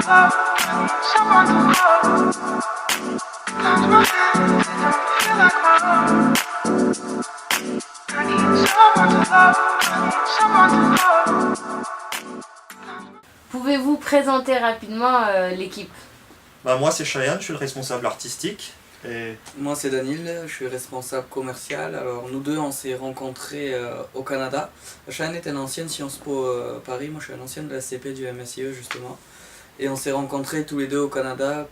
love, I need someone to love. Sometimes my hands, they don't feel like my own. I need someone to love, I need someone to love. Pouvez-vous présenter rapidement l'équipe? Moi c'est Cheyenne, je suis le responsable artistique. Et moi c'est Daniel, je suis responsable commercial. Alors nous deux on s'est rencontrés au Canada. Cheyenne est une ancienne Sciences Po Paris, moi je suis une ancienne de la SCP du MSIE justement. Et on s'est rencontrés tous les deux au Canada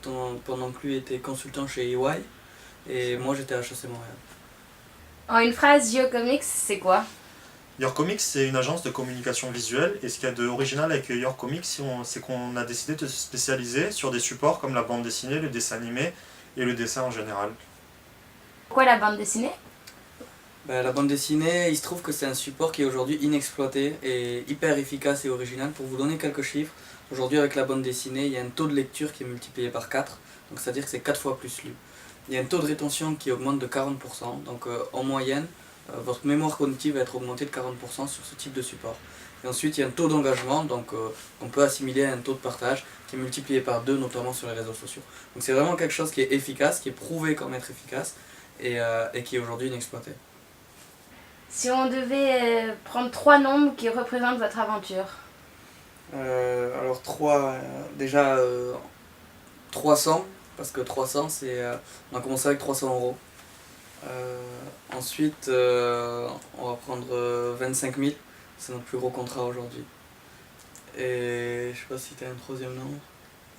pendant que lui était consultant chez EY et moi j'étais à HEC Montréal. En une phrase, Your Comics c'est quoi? Your Comics c'est une agence de communication visuelle et ce qu'il y a d'original avec Your Comics c'est qu'on a décidé de se spécialiser sur des supports comme la bande dessinée, le dessin animé et le dessin en général. Pourquoi la bande dessinée? La bande dessinée, il se trouve que c'est un support qui est aujourd'hui inexploité et hyper efficace et original. Pour vous donner quelques chiffres, aujourd'hui avec la bande dessinée, il y a un taux de lecture qui est multiplié par 4, donc c'est-à-dire que c'est 4 fois plus lu. Il y a un taux de rétention qui augmente de 40%, donc en moyenne, votre mémoire cognitive va être augmentée de 40% sur ce type de support. Et ensuite, il y a un taux d'engagement, donc on peut assimiler à un taux de partage qui est multiplié par 2, notamment sur les réseaux sociaux. Donc c'est vraiment quelque chose qui est efficace, qui est prouvé comme être efficace et qui est aujourd'hui inexploité. Si on devait prendre 3 nombres qui représentent votre aventure? Alors 3, déjà 300, parce que 300 c'est... on a commencé avec 300 €. Ensuite on va prendre 25 000, c'est notre plus gros contrat aujourd'hui. Et je sais pas si tu as un troisième nombre.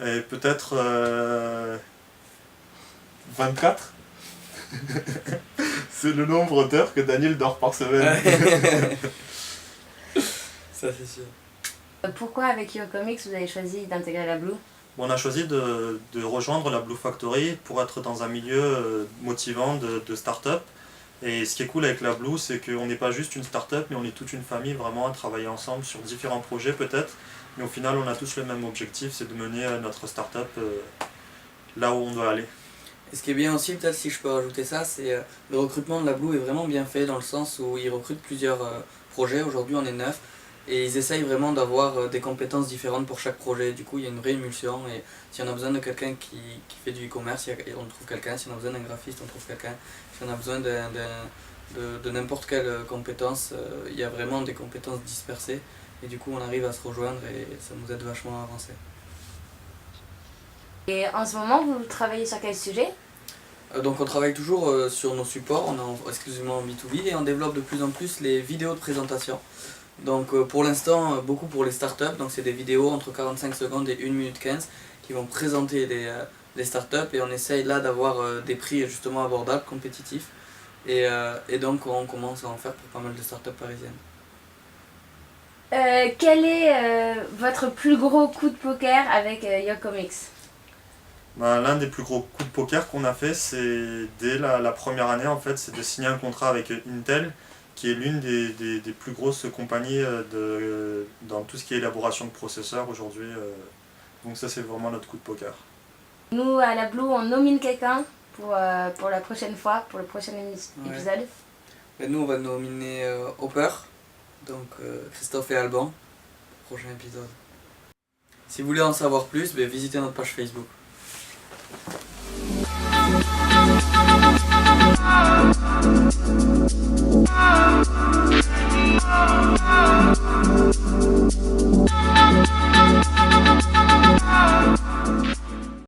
Et peut-être 24. C'est le nombre d'heures que Daniel dort par semaine. Ça c'est sûr. Pourquoi avec Your Comics vous avez choisi d'intégrer la Blue? On a choisi de rejoindre la Blue Factory pour être dans un milieu motivant de start-up. Et ce qui est cool avec la Blue, c'est qu'on n'est pas juste une start-up, mais on est toute une famille vraiment à travailler ensemble sur différents projets peut-être. Mais au final, on a tous le même objectif, c'est de mener notre start-up là où on doit aller. Et ce qui est bien aussi, peut-être si je peux rajouter ça, c'est le recrutement de la Blue est vraiment bien fait dans le sens où ils recrutent plusieurs projets. Aujourd'hui on est 9 et ils essayent vraiment d'avoir des compétences différentes pour chaque projet. Du coup il y a une vraie émulsion et si on a besoin de quelqu'un qui fait du e-commerce, on trouve quelqu'un. Si on a besoin d'un graphiste, on trouve quelqu'un. Si on a besoin de n'importe quelle compétence, il y a vraiment des compétences dispersées et du coup on arrive à se rejoindre et ça nous aide vachement à avancer. Et en ce moment, vous travaillez sur quel sujet? Donc on travaille toujours sur nos supports, on est exclusivement en B2B et on développe de plus en plus les vidéos de présentation. Donc pour l'instant, beaucoup pour les startups, donc c'est des vidéos entre 45 secondes et 1 minute 15 qui vont présenter les startups et on essaye là d'avoir des prix justement abordables, compétitifs et donc on commence à en faire pour pas mal de startups parisiennes. Quel est votre plus gros coup de poker avec Your Comics? L'un des plus gros coups de poker qu'on a fait, c'est dès la première année en fait, c'est de signer un contrat avec Intel, qui est l'une des plus grosses compagnies dans tout ce qui est élaboration de processeurs aujourd'hui. Donc ça c'est vraiment notre coup de poker. Nous à la Blue on nomine quelqu'un pour la prochaine fois, pour le prochain épisode. Et nous on va nominer Hopper, donc Christophe et Alban, prochain épisode. Si vous voulez en savoir plus, visitez notre page Facebook. Oh,